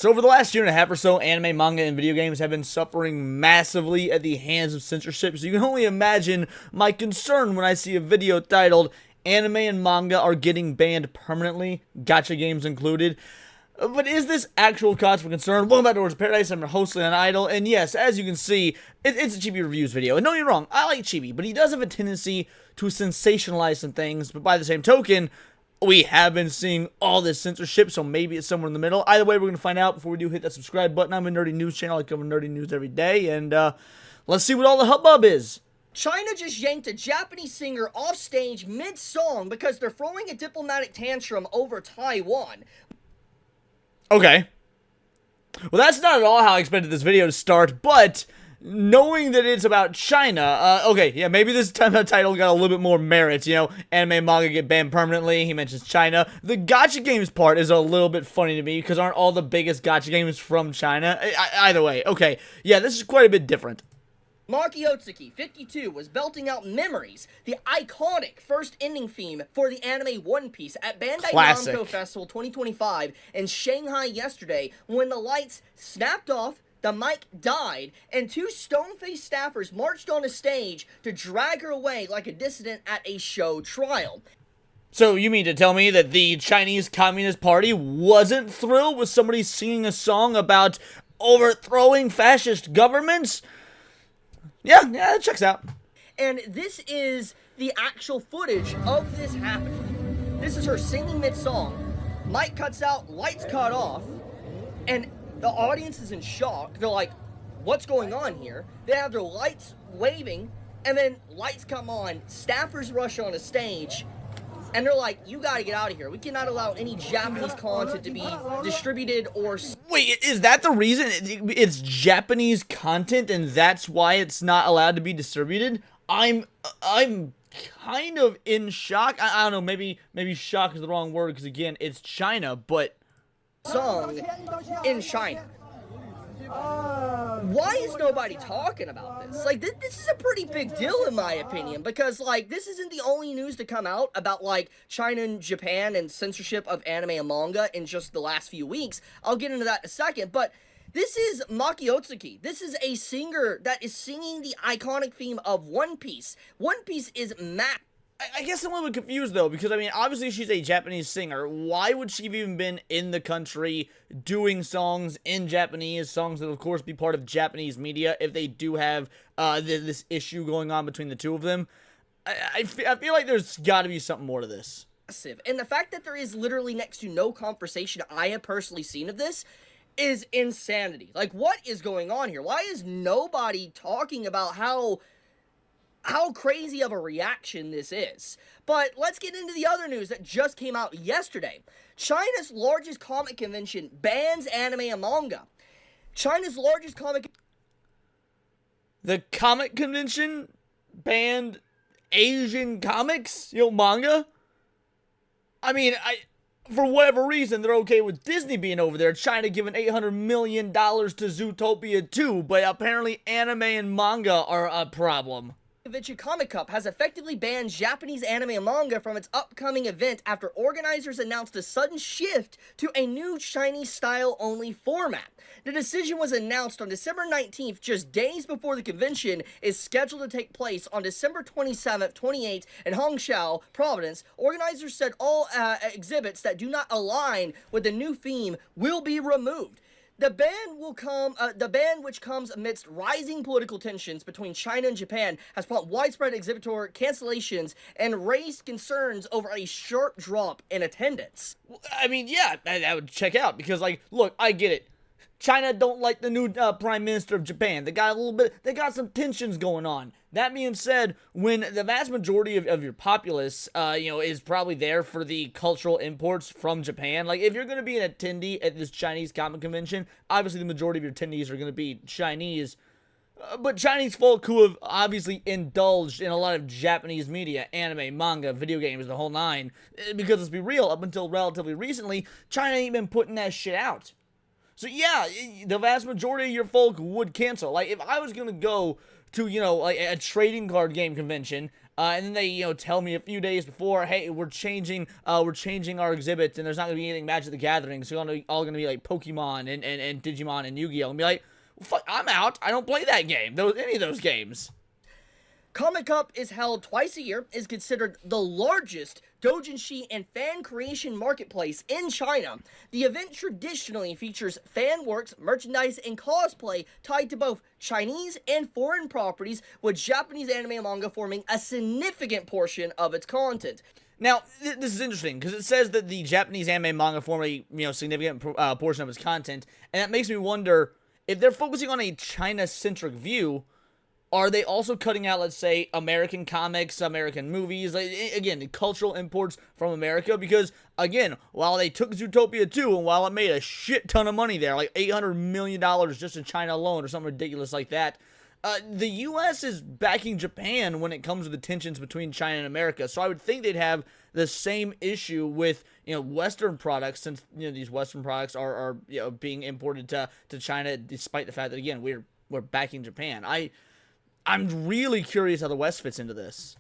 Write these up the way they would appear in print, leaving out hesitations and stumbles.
So over the last year and a half or so, anime, manga, and video games have been suffering massively at the hands of censorship, so you can only imagine my concern when I see a video titled, "Anime and manga are getting banned permanently, gacha games included." But is this actual cause for concern? Welcome back to Words of Paradise. I'm your host, Leon Idol, and yes, as you can see, it's a Chibi Reviews video. And don't get me wrong, I like Chibi, but he does have a tendency to sensationalize some things, but by the same token, we have been seeing all this censorship, so maybe it's somewhere in the middle. Either way, we're going to find out. Before we do, hit that subscribe button. I'm a nerdy news channel. I cover nerdy news every day, and let's see what all the hubbub is. China just yanked a Japanese singer off stage mid-song because they're throwing a diplomatic tantrum over Taiwan. Okay. Well, that's not at all how I expected this video to start, but knowing that it's about China, okay, yeah, maybe this time the title got a little bit more merit, you know, anime and manga get banned permanently, he mentions China. The gacha games part is a little bit funny to me, because aren't all the biggest gacha games from China? Either way, okay, yeah, this is quite a bit different. Maki Otsuki, 52, was belting out Memories, the iconic first ending theme for the anime One Piece at Bandai Classic. Namco Festival 2025 in Shanghai yesterday when the lights snapped off, the mic died, and two stone-faced staffers marched on a stage to drag her away like a dissident at a show trial. So you mean to tell me that the Chinese Communist Party wasn't thrilled with somebody singing a song about overthrowing fascist governments? Yeah, that checks out. And this is the actual footage of this happening. This is her singing mid-song. Mic cuts out, lights cut off, and the audience is in shock. They're like, what's going on here? They have their lights waving, and then lights come on, staffers rush on a stage, and they're like, you gotta get out of here. We cannot allow any Japanese content to be distributed or... Wait, is that the reason? It's Japanese content and that's why it's not allowed to be distributed? I'm kind of in shock. I don't know, maybe shock is the wrong word because again, it's China, but... sung in China. Why is nobody talking about this? Like, this is a pretty big deal in my opinion, because, like, this isn't the only news to come out about, like, China and Japan and censorship of anime and manga in just the last few weeks. I'll get into that in a second, but this is Maki Otsuki. This is a singer that is singing the iconic theme of One Piece. One Piece is I guess I'm a little bit confused, though, because, I mean, obviously she's a Japanese singer. Why would she have even been in the country doing songs in Japanese, songs that, of course, be part of Japanese media if they do have this issue going on between the two of them? I feel like there's got to be something more to this. And the fact that there is literally next to no conversation I have personally seen of this is insanity. Like, what is going on here? Why is nobody talking about how crazy of a reaction this is? But let's get into the other news that just came out yesterday. China's largest comic convention bans anime and manga. China's largest comic... The comic convention banned Asian comics? Manga? I mean, for whatever reason, they're okay with Disney being over there. China giving $800 million to Zootopia 2, but apparently anime and manga are a problem. Comic Cup has effectively banned Japanese anime and manga from its upcoming event after organizers announced a sudden shift to a new Chinese style-only format. The decision was announced on December 19th, just days before the convention is scheduled to take place on December 27th, 28th in Hangzhou, Province. Organizers said all exhibits that do not align with the new theme will be removed. The ban, which comes amidst rising political tensions between China and Japan, has prompted widespread exhibitor cancellations and raised concerns over a sharp drop in attendance. I mean, yeah, that would check out, because, like, look, I get it. China don't like the new Prime Minister of Japan. They got some tensions going on. That being said, when the vast majority of your populace, is probably there for the cultural imports from Japan, like, if you're going to be an attendee at this Chinese comic convention, obviously the majority of your attendees are going to be Chinese, but Chinese folk who have obviously indulged in a lot of Japanese media, anime, manga, video games, the whole nine, because let's be real, up until relatively recently, China ain't been putting that shit out. So yeah, the vast majority of your folk would cancel. Like, if I was going to go to, like a trading card game convention, and then they, tell me a few days before, hey, we're changing our exhibits, and there's not gonna be anything Magic the Gathering. It's all gonna be like Pokemon and Digimon and Yu-Gi-Oh. And be like, well, fuck, I'm out. I don't play that game. Any of those games. Comic Cup is held twice a year, is considered the largest doujinshi and fan creation marketplace in China. The event traditionally features fan works, merchandise, and cosplay tied to both Chinese and foreign properties, with Japanese anime and manga forming a significant portion of its content. Now, this is interesting, because it says that the Japanese anime and manga form a significant portion of its content, and that makes me wonder, if they're focusing on a China-centric view, are they also cutting out, let's say, American comics, American movies, like, again, the cultural imports from America? Because, again, while they took Zootopia 2, and while it made a shit ton of money there, like $800 million just in China alone, or something ridiculous like that, the U.S. is backing Japan when it comes to the tensions between China and America. So I would think they'd have the same issue with, Western products, since, these Western products are being imported to China, despite the fact that, again, we're backing Japan. I'm really curious how the West fits into this.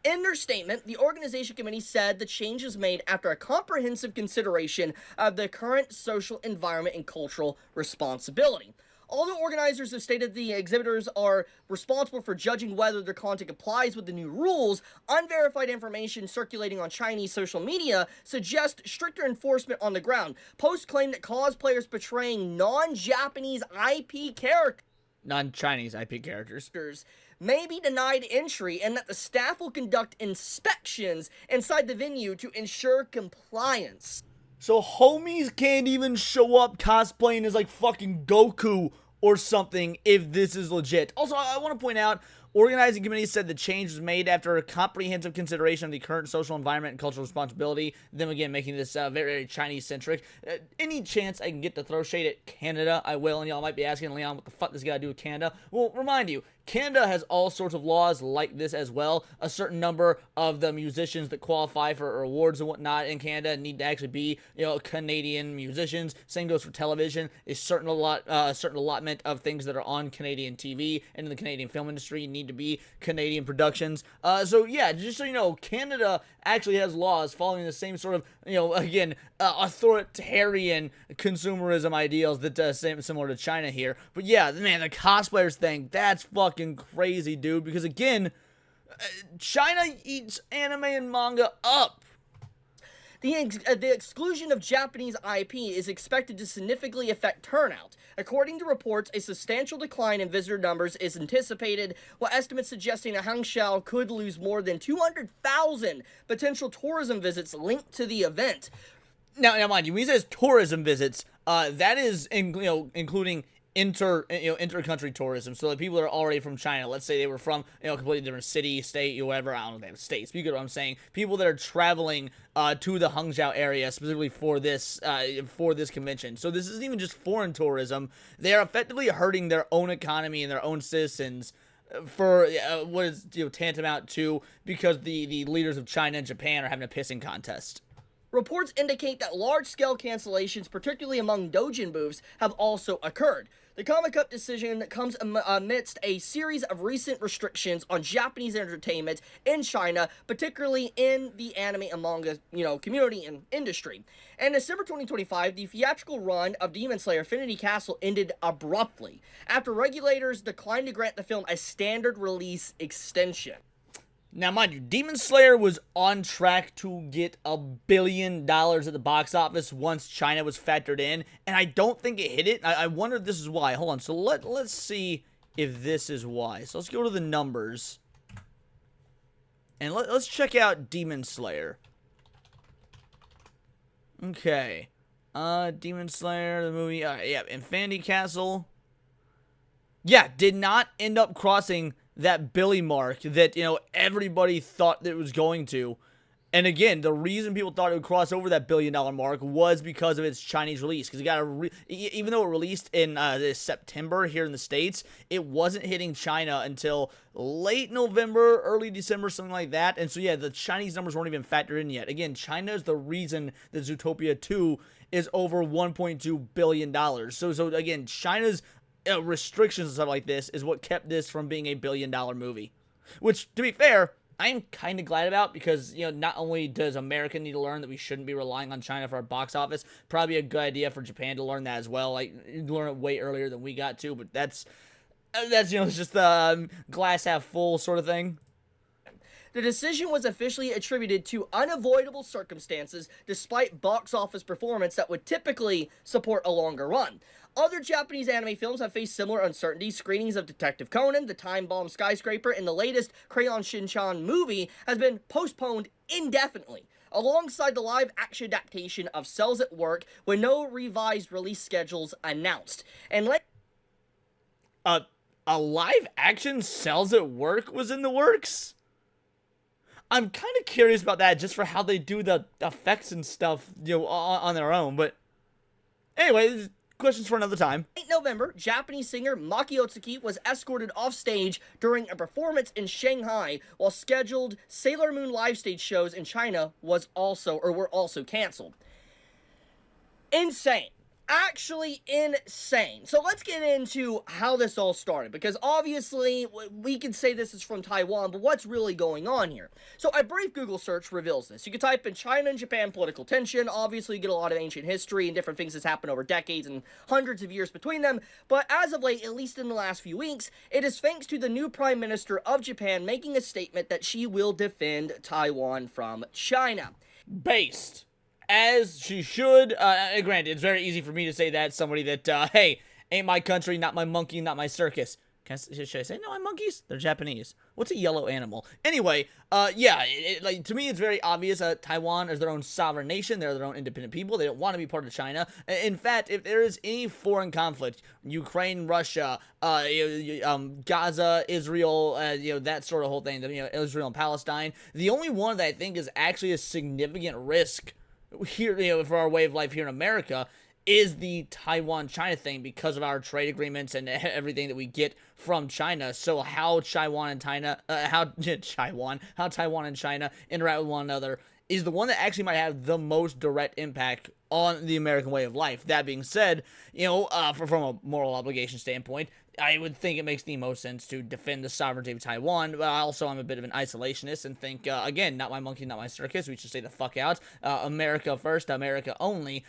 In their statement, the organization committee said the change is made after a comprehensive consideration of the current social environment and cultural responsibility. Although organizers have stated the exhibitors are responsible for judging whether their content complies with the new rules, unverified information circulating on Chinese social media suggests stricter enforcement on the ground. Posts claim that cosplayers portraying non-Japanese IP characters Non-Chinese IP characters may be denied entry, and that the staff will conduct inspections inside the venue to ensure compliance. So homies can't even show up cosplaying as like fucking Goku or something if this is legit. Also, I want to point out, organizing committee said the change was made after a comprehensive consideration of the current social environment and cultural responsibility, them again making this very, very Chinese-centric. Any chance I can get to throw shade at Canada, I will, and y'all might be asking, Leon, what the fuck does this got to do with Canada? Well, remind you, Canada has all sorts of laws like this as well. A certain number of the musicians that qualify for awards and whatnot in Canada need to actually be, Canadian musicians. Same goes for television. A certain allotment of things that are on Canadian TV and in the Canadian film industry need to be Canadian productions. So yeah, just so you know, Canada actually has laws following the same sort of, authoritarian consumerism ideals that similar to China here. But yeah, man, the cosplayers thing, that's fucking crazy, dude, because again, China eats anime and manga up. The exclusion of Japanese IP is expected to significantly affect turnout. According to reports, a substantial decline in visitor numbers is anticipated, with estimates suggesting that Hangzhou could lose more than 200,000 potential tourism visits linked to the event. Now mind you, when he says tourism visits, that is including inter-country tourism. So the people that are already from China, let's say they were from a completely different city, state, whatever, I don't know if they have states, but you get what I'm saying. People that are traveling to the Hangzhou area specifically for this convention. So this isn't even just foreign tourism. They are effectively hurting their own economy and their own citizens for what is tantamount to, because the leaders of China and Japan are having a pissing contest. Reports indicate that large-scale cancellations, particularly among doujin booths, have also occurred. The Comic Cup decision comes amidst a series of recent restrictions on Japanese entertainment in China, particularly in the anime and manga, community and industry. In December 2025, the theatrical run of Demon Slayer Infinity Castle ended abruptly after regulators declined to grant the film a standard release extension. Now, mind you, Demon Slayer was on track to get $1 billion at the box office once China was factored in, and I don't think it hit it. I wonder if this is why. Hold on, so let's see if this is why. So let's go to the numbers, and let's check out Demon Slayer. Okay, Demon Slayer, the movie, yeah, Infinity Castle. Yeah, did not end up crossing that Billy mark that, everybody thought that it was going to. And again, the reason people thought it would cross over that $1 billion mark was because of its Chinese release. Because it got even though it released in September here in the States, it wasn't hitting China until late November, early December, something like that. And so yeah, the Chinese numbers weren't even factored in yet. Again, China is the reason that Zootopia 2 is over $1.2 billion. So again, China's restrictions and stuff like this is what kept this from being a $1 billion movie. Which, to be fair, I'm kind of glad about, because, you know, not only does America need to learn that we shouldn't be relying on China for our box office, probably a good idea for Japan to learn that as well. Like, learn it way earlier than we got to, but that's you know, it's just the glass half full sort of thing. The decision was officially attributed to unavoidable circumstances despite box office performance that would typically support a longer run. Other Japanese anime films have faced similar uncertainties. Screenings of Detective Conan, The Time Bomb Skyscraper, and the latest Crayon Shin-chan movie has been postponed indefinitely, alongside the live-action adaptation of Cells at Work, with no revised release schedules announced. And A live-action Cells at Work was in the works? I'm kind of curious about that, just for how they do the effects and stuff, you know, on their own. But anyway, questions for another time. In November, Japanese singer Maki Otsuki was escorted off stage during a performance in Shanghai, while scheduled Sailor Moon live stage shows in China were also canceled. Insane. Actually insane. So let's get into how this all started, because obviously we can say this is from Taiwan, but what's really going on here? So a brief Google search reveals this. You can type in China and Japan political tension. Obviously you get a lot of ancient history and different things that's happened over decades and hundreds of years between them, but as of late, at least in the last few weeks, it is thanks to the new Prime Minister of Japan making a statement that she will defend Taiwan from China. Based. As she should. Granted, it's very easy for me to say that. Somebody that, hey, ain't my country, not my monkey, not my circus. Should I say, no, my monkeys? They're Japanese. What's a yellow animal? Anyway, yeah, like, to me, it's very obvious. Taiwan is their own sovereign nation. They're their own independent people. They don't want to be part of China. In fact, if there is any foreign conflict, Ukraine, Russia, Gaza, Israel, you know, that sort of whole thing, you know, Israel and Palestine, the only one that I think is actually a significant risk here, you know, for our way of life here in America, is the Taiwan-China thing, because of our trade agreements and everything that we get from China. So how Taiwan and China interact with one another is the one that actually might have the most direct impact on the American way of life. That being said, you know, from a moral obligation standpoint, I would think it makes the most sense to defend the sovereignty of Taiwan, but also I'm a bit of an isolationist and think, again, not my monkey, not my circus, we should stay the fuck out, America first, America only.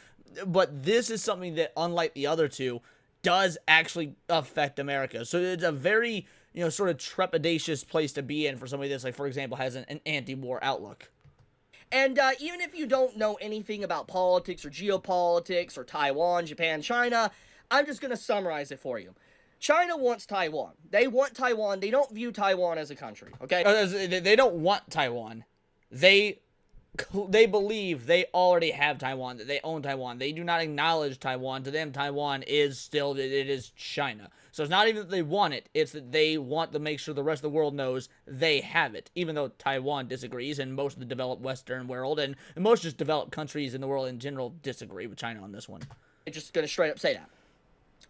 But this is something that, unlike the other two, does actually affect America. So it's a very, you know, sort of trepidatious place to be in for somebody that's, like, for example, has an anti-war outlook. And even if you don't know anything about politics or geopolitics or Taiwan, Japan, China, I'm just going to summarize it for you. China wants Taiwan. They want Taiwan. They don't view Taiwan as a country, okay? They don't want Taiwan. They believe they already have Taiwan, that they own Taiwan. They do not acknowledge Taiwan. To them, Taiwan is still, it is China. So it's not even that they want it, it's that they want to make sure the rest of the world knows they have it, even though Taiwan disagrees, and most of the developed Western world, and most just developed countries in the world in general disagree with China on this one. I'm just going to straight up say that.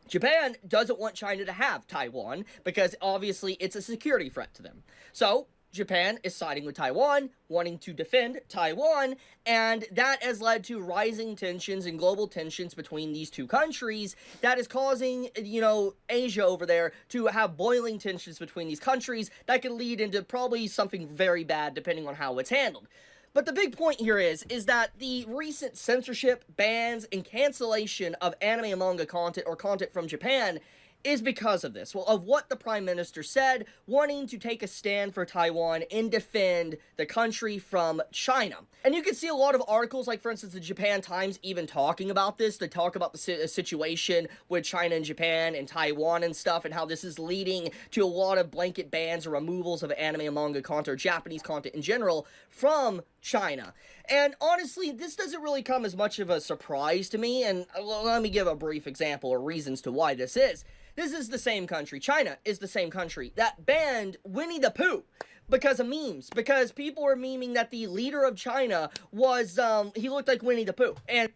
Japan doesn't want China to have Taiwan, because obviously it's a security threat to them. So Japan is siding with Taiwan, wanting to defend Taiwan, and that has led to rising tensions and global tensions between these two countries that is causing, you know, Asia over there to have boiling tensions between these countries that could lead into probably something very bad depending on how it's handled. But the big point here is that the recent censorship, bans, and cancellation of anime and manga content or content from Japan is because of this. Well, of what the Prime Minister said, wanting to take a stand for Taiwan and defend the country from China. And you can see a lot of articles, like for instance the Japan Times even talking about this. They talk about the situation with China and Japan and Taiwan and stuff, and how this is leading to a lot of blanket bans or removals of anime and manga content or Japanese content in general from China. And honestly, this doesn't really come as much of a surprise to me, and let me give a brief example or reasons to why this is. This is the same country, China is the same country, that banned Winnie the Pooh because of memes. Because people were memeing that the leader of China was, he looked like Winnie the Pooh. And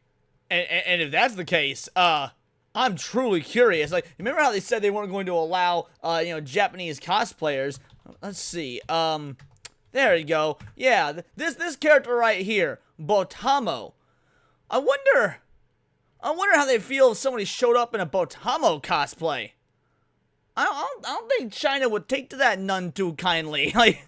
if that's the case, I'm truly curious. Like, remember how they said they weren't going to allow, you know, Japanese cosplayers? Let's see, there you go. Yeah, this character right here, Botamo. I wonder how they feel if somebody showed up in a Botamo cosplay. I don't think China would take to that none too kindly. Like,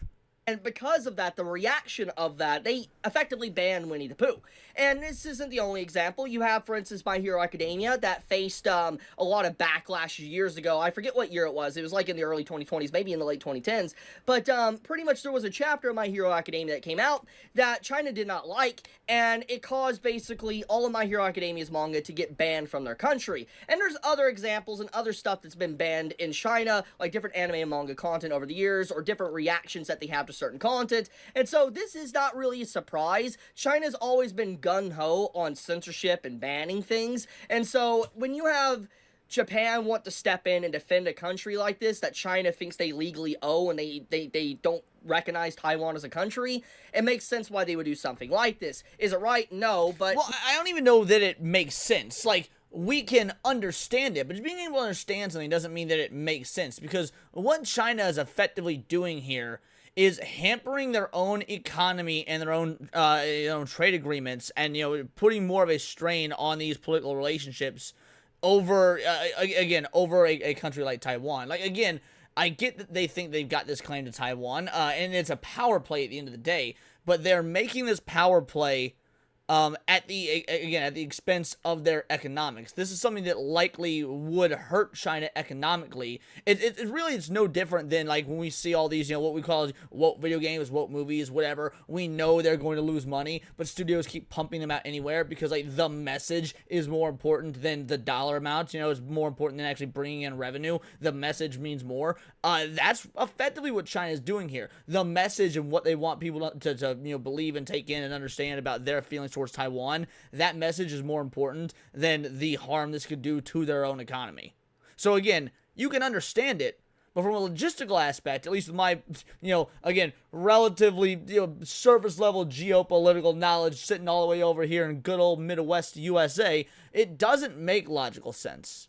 And because of that, the reaction of that, they effectively banned Winnie the Pooh. And this isn't the only example. You have, for instance, My Hero Academia that faced a lot of backlash years ago. I forget what year it was. It was like in the early 2020s, maybe in the late 2010s. But pretty much there was a chapter of My Hero Academia that came out that China did not like, and it caused basically all of My Hero Academia's manga to get banned from their country. And there's other examples and other stuff that's been banned in China, like different anime and manga content over the years, or different reactions that they have to certain content. And so this is not really a surprise. China's always been gung-ho on censorship and banning things. And so when you have Japan want to step in and defend a country like this that China thinks they legally owe, and they don't recognize Taiwan as a country, it makes sense why they would do something like this. Is it right? No, but... Well, I don't even know that it makes sense. Like, we can understand it, but just being able to understand something doesn't mean that it makes sense, because what China is effectively doing here is hampering their own economy and their own trade agreements, and putting more of a strain on these political relationships over over a country like Taiwan. Like, again, I get that they think they've got this claim to Taiwan, and it's a power play at the end of the day, but they're making this power play at the expense of their economics. This is something that likely would hurt China economically. It really is no different than like when we see all these, what we call woke video games, woke movies, whatever. We know they're going to lose money, but studios keep pumping them out anywhere because like the message is more important than the dollar amounts. Is more important than actually bringing in revenue. The message means more. That's effectively what China is doing here. The message and what they want people to believe and take in and understand about their feelings towards Taiwan, that message is more important than the harm this could do to their own economy. So again, you can understand it, but from a logistical aspect, at least with my, again, relatively, surface level geopolitical knowledge sitting all the way over here in good old Midwest USA, it doesn't make logical sense.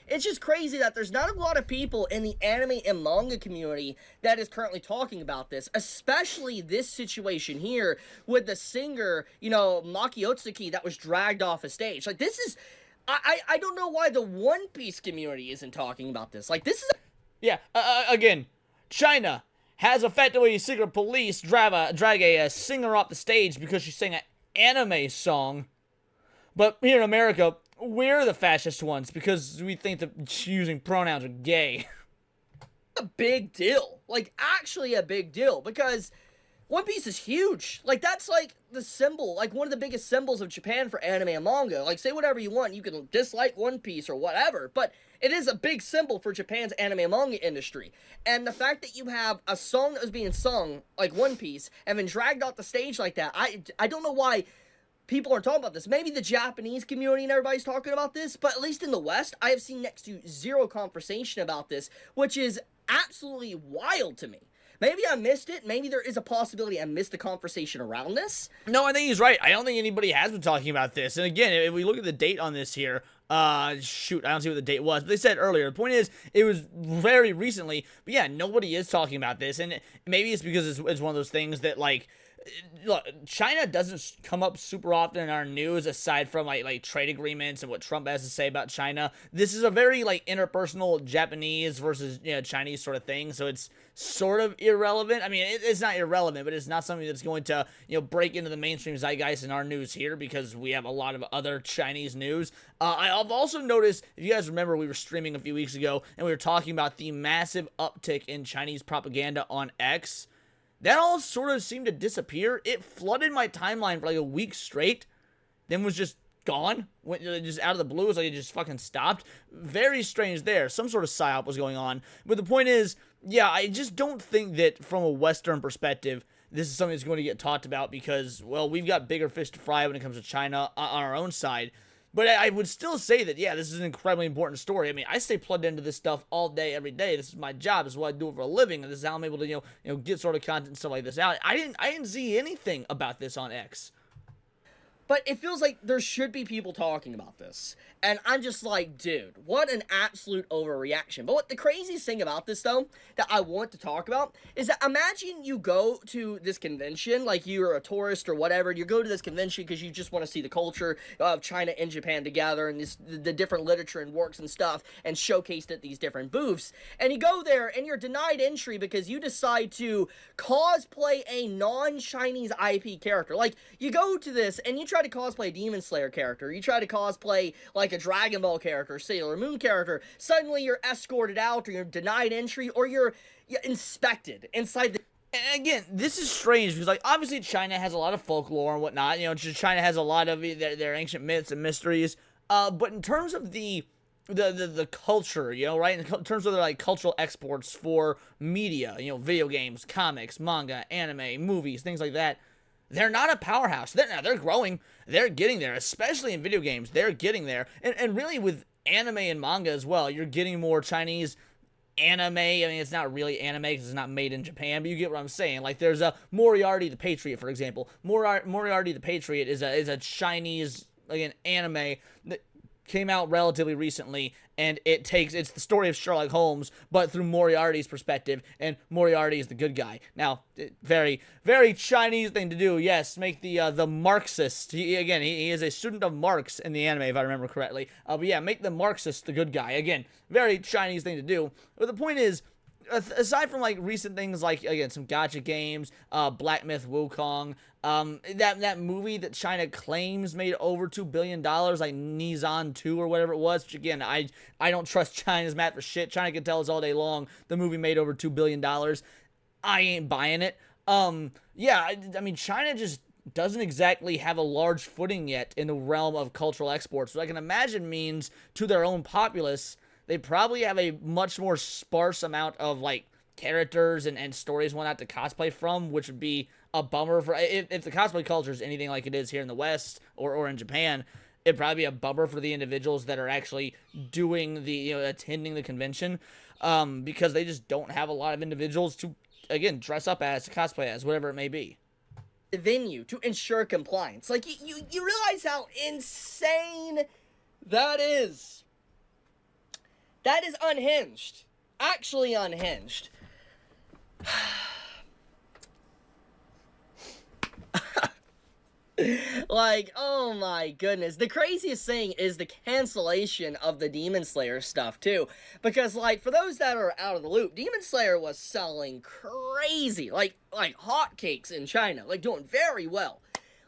It's just crazy that there's not a lot of people in the anime and manga community that is currently talking about this, especially this situation here with the singer, Maki Otsuki, that was dragged off a stage. Like, this is... I don't know why the One Piece community isn't talking about this. Like, this is... Yeah, again, China has effectively secret police drag a singer off the stage because she sang an anime song. But here in America, we're the fascist ones because we think that using pronouns are gay. A big deal. Like, actually a big deal, because One Piece is huge. Like, that's like the symbol, like one of the biggest symbols of Japan for anime and manga. Like, say whatever you want, you can dislike One Piece or whatever, but it is a big symbol for Japan's anime and manga industry. And the fact that you have a song that was being sung, like One Piece, and then dragged off the stage like that, I don't know why people aren't talking about this. Maybe the Japanese community and everybody's talking about this, but at least in the West, I have seen next to zero conversation about this, which is absolutely wild to me. Maybe I missed it. Maybe there is a possibility I missed the conversation around this. No, I think he's right. I don't think anybody has been talking about this. And again, if we look at the date on this here, shoot, I don't see what the date was, but they said earlier. The point is, it was very recently, but yeah, nobody is talking about this. And maybe it's because it's one of those things that, like, look, China doesn't come up super often in our news aside from like trade agreements and what Trump has to say about China. This is a very like interpersonal Japanese versus Chinese sort of thing, so it's sort of irrelevant. I mean, it's not irrelevant, but it's not something that's going to break into the mainstream zeitgeist in our news here because we have a lot of other Chinese news. I've also noticed, if you guys remember, we were streaming a few weeks ago and we were talking about the massive uptick in Chinese propaganda on X. That all sort of seemed to disappear. It flooded my timeline for like a week straight, then was just gone. Went just out of the blue. It was like it just fucking stopped. Very strange there. Some sort of psyop was going on. But the point is, yeah, I just don't think that from a Western perspective, this is something that's going to get talked about because, well, we've got bigger fish to fry when it comes to China on our own side. But I would still say that, yeah, this is an incredibly important story. I mean, I stay plugged into this stuff all day, every day. This is my job. This is what I do for a living. And this is how I'm able to, get sort of content and stuff like this out. I didn't see anything about this on X. But it feels like there should be people talking about this. And I'm just like, dude, what an absolute overreaction. But what the craziest thing about this, though, that I want to talk about is that imagine you go to this convention, like you're a tourist or whatever, you go to this convention because you just want to see the culture of China and Japan together and the different literature and works and stuff and showcased at these different booths. And you go there and you're denied entry because you decide to cosplay a non-Chinese IP character. Like, you go to this and you try to cosplay a Demon Slayer character, you try to cosplay like a Dragon Ball character, Sailor Moon character, suddenly you're escorted out or you're denied entry or you're inspected inside the... And again, this is strange because, like, obviously China has a lot of folklore and whatnot. You know, China has a lot of their ancient myths and mysteries. But in terms of the culture, you know, right? In terms of their, like, cultural exports for media, you know, video games, comics, manga, anime, movies, things like that, they're not a powerhouse. They're growing. They're getting there, especially in video games. They're getting there. And really with anime and manga as well, you're getting more Chinese anime. I mean, it's not really anime because it's not made in Japan, but you get what I'm saying. Like, there's a Moriarty the Patriot, for example. Moriarty the Patriot is a Chinese, like, an anime that came out relatively recently, and it's the story of Sherlock Holmes, but through Moriarty's perspective, and Moriarty is the good guy. Now, very, very Chinese thing to do, yes, make the Marxist, he is a student of Marx in the anime, if I remember correctly, but yeah, make the Marxist the good guy. Again, very Chinese thing to do, but the point is, aside from, like, recent things like, again, some gacha games, Black Myth Wukong, that movie that China claims made over $2 billion, like Nizan 2 or whatever it was, which, again, I don't trust China's math for shit. China can tell us all day long the movie made over $2 billion. I ain't buying it. Yeah, I mean, China just doesn't exactly have a large footing yet in the realm of cultural exports, which I can imagine means to their own populace, they probably have a much more sparse amount of, like, characters and stories and whatnot to cosplay from, which would be a bummer for, if the cosplay culture is anything like it is here in the West or in Japan, it'd probably be a bummer for the individuals that are actually doing attending the convention, because they just don't have a lot of individuals to, again, dress up as, to cosplay as, whatever it may be. The venue to ensure compliance. Like, you realize how insane that is. That is unhinged. Actually unhinged. Like, oh my goodness. The craziest thing is the cancellation of the Demon Slayer stuff, too. Because, like, for those that are out of the loop, Demon Slayer was selling crazy. Like hotcakes in China. Like, doing very well.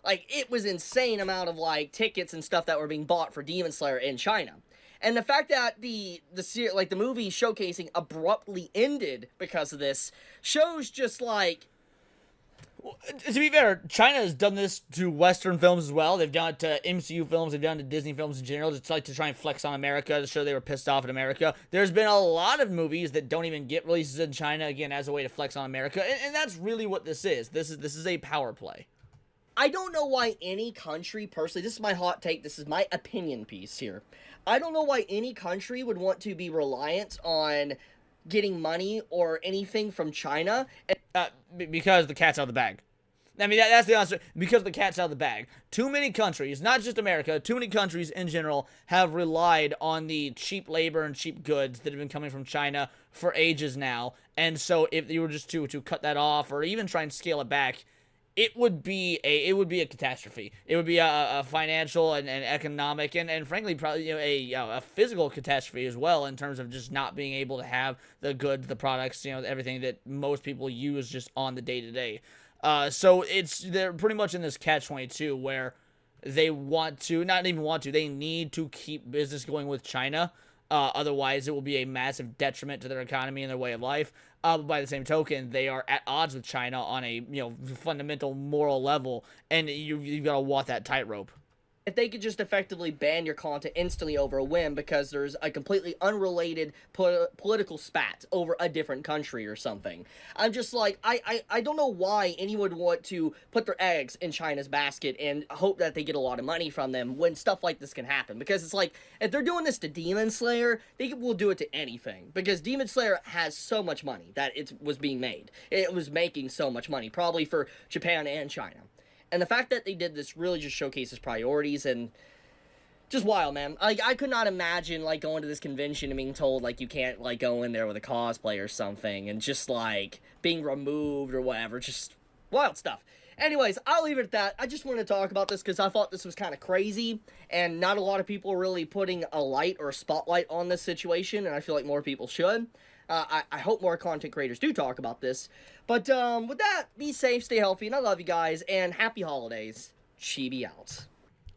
Like, it was insane amount of, like, tickets and stuff that were being bought for Demon Slayer in China. And the fact that the movie showcasing abruptly ended because of this shows just, like... Well, to be fair, China has done this to Western films as well. They've done it to MCU films. They've done it to Disney films in general. It's like to try and flex on America, to show they were pissed off at America. There's been a lot of movies that don't even get releases in China, again, as a way to flex on America. And that's really what this is. This is a power play. I don't know why any country, personally, this is my hot take, this is my opinion piece here. I don't know why any country would want to be reliant on getting money or anything from China. Because the cat's out of the bag. I mean, that's the answer. Because the cat's out of the bag. Too many countries, not just America, too many countries in general have relied on the cheap labor and cheap goods that have been coming from China for ages now. And so if you were just to cut that off or even try and scale it back, it would be a catastrophe. It would be a financial and economic and frankly probably a physical catastrophe as well, in terms of just not being able to have the goods, the products, everything that most people use just on the day to day. So they're pretty much in this catch-22 where they they need to keep business going with China. Otherwise, it will be a massive detriment to their economy and their way of life. But by the same token, they are at odds with China on a fundamental moral level, and you've got to walk that tightrope. If they could just effectively ban your content instantly over a whim because there's a completely unrelated political spat over a different country or something. I'm just like, I don't know why anyone would want to put their eggs in China's basket and hope that they get a lot of money from them when stuff like this can happen. Because it's like, if they're doing this to Demon Slayer, they will do it to anything. Because Demon Slayer has so much money that it was being made. It was making so much money, probably for Japan and China. And the fact that they did this really just showcases priorities, and just wild, man. Like, I could not imagine, like, going to this convention and being told, like, you can't, like, go in there with a cosplay or something, and just, like, being removed or whatever. Just wild stuff. Anyways, I'll leave it at that. I just wanted to talk about this because I thought this was kind of crazy, and not a lot of people are really putting a light or a spotlight on this situation, and I feel like more people should. I hope more content creators do talk about this. But with that, be safe, stay healthy, and I love you guys, and happy holidays. Chibi out.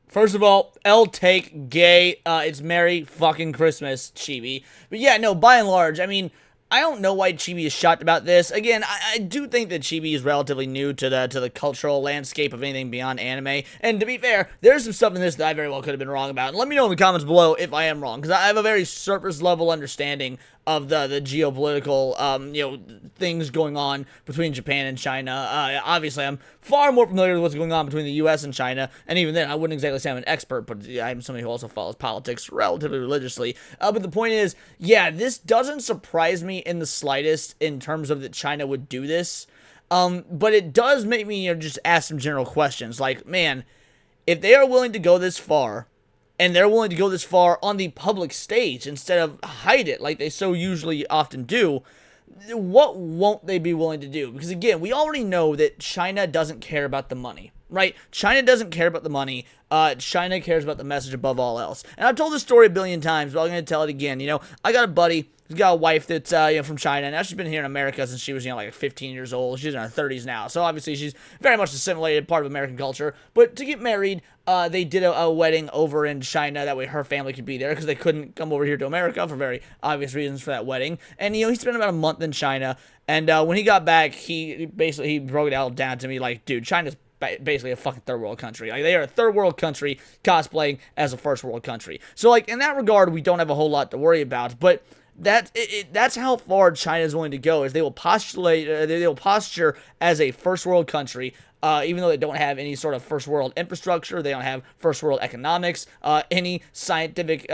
First of all, L take gay. It's Merry fucking Christmas, Chibi. But yeah, no, by and large, I mean, I don't know why Chibi is shocked about this. Again, I do think that Chibi is relatively new to the cultural landscape of anything beyond anime. And to be fair, there's some stuff in this that I very well could have been wrong about. And let me know in the comments below if I am wrong, because I have a very surface level understanding of the geopolitical, things going on between Japan and China. Obviously, I'm far more familiar with what's going on between the U.S. and China, and even then, I wouldn't exactly say I'm an expert, but I'm somebody who also follows politics relatively religiously. But the point is, yeah, this doesn't surprise me in the slightest in terms of that China would do this, but it does make me, just ask some general questions, like, man, if they are willing to go this far, and they're willing to go this far on the public stage instead of hide it like they so usually often do, what won't they be willing to do? Because again, we already know that China doesn't care about the money, right? China doesn't care about the money. China cares about the message above all else. And I've told this story a billion times, but I'm going to tell it again. I got a buddy who's got a wife that's from China. Now she's been here in America since she was like 15 years old. She's in her 30s now, so obviously she's very much assimilated part of American culture. But to get married, they did a wedding over in China. That way her family could be there because they couldn't come over here to America for very obvious reasons for that wedding. And he spent about a month in China. And when he got back, he broke it all down to me like, dude, China's basically a fucking third world country. Like, they are a third world country cosplaying as a first world country. So like, in that regard, we don't have a whole lot to worry about. But that's how far China is willing to go, is they will posture as a first world country, even though they don't have any sort of first world infrastructure. They don't have first world economics, any scientific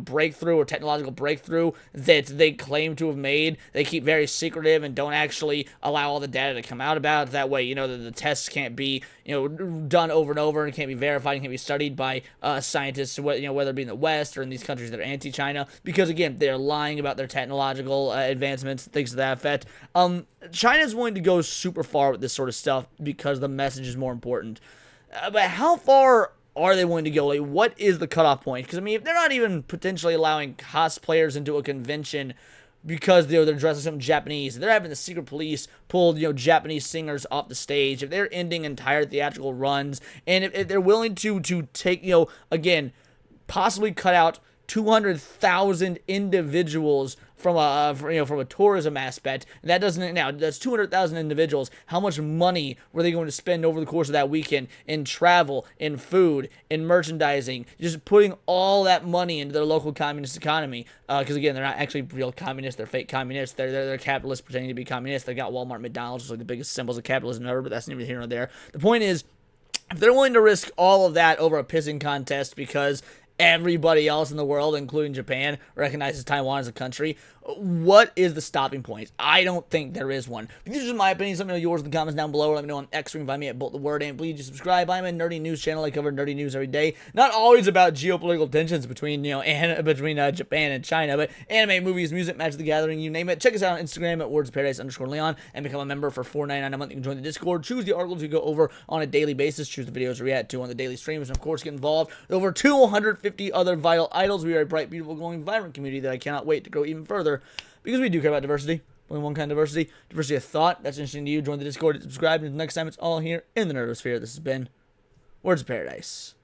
breakthrough or technological breakthrough that they claim to have made. They keep very secretive and don't actually allow all the data to come out about it. That way, the tests can't be done over and over and can't be verified and can't be studied by scientists, whether it be in the West or in these countries that are anti-China, because again, they're lying about their technological advancements, things to that effect. China's willing to go super far with this sort of stuff because the message is more important. But how far are they willing to go? Like, what is the cutoff point? Because, I mean, if they're not even potentially allowing cosplayers into a convention because they're dressed like something Japanese, if they're having the secret police pull, Japanese singers off the stage, if they're ending entire theatrical runs, and if they're willing to take, again, possibly cut out 200,000 individuals from a tourism aspect. And that doesn't, now that's 200,000 individuals. How much money were they going to spend over the course of that weekend in travel, in food, in merchandising, just putting all that money into their local communist economy? Because again, they're not actually real communists; they're fake communists. They're capitalists pretending to be communists. They got Walmart, McDonald's, just like the biggest symbols of capitalism ever. But that's neither here nor there. The point is, if they're willing to risk all of that over a pissing contest because everybody else in the world, including Japan, recognizes Taiwan as a country, what is the stopping point? I don't think there is one. But this is my opinion. Let me know yours in the comments down below. Let me know on X, find me at Bolt the Word, and please do subscribe. I'm a nerdy news channel. I cover nerdy news every day. Not always about geopolitical tensions between Japan and China, but anime, movies, music, Magic the Gathering, you name it. Check us out on Instagram at wordsparadise_Leon and become a member for $4.99 a month. You can join the Discord. Choose the articles we go over on a daily basis. Choose the videos we react to on the daily streams, and of course get involved with over 250 other vital idols. We are a bright, beautiful, glowing, vibrant community that I cannot wait to grow even further, because we do care about diversity. Only one kind of diversity of thought. That's interesting to you. Join the Discord, subscribe, and next time it's all here in the Nerdosphere. This has been Words of Paradise.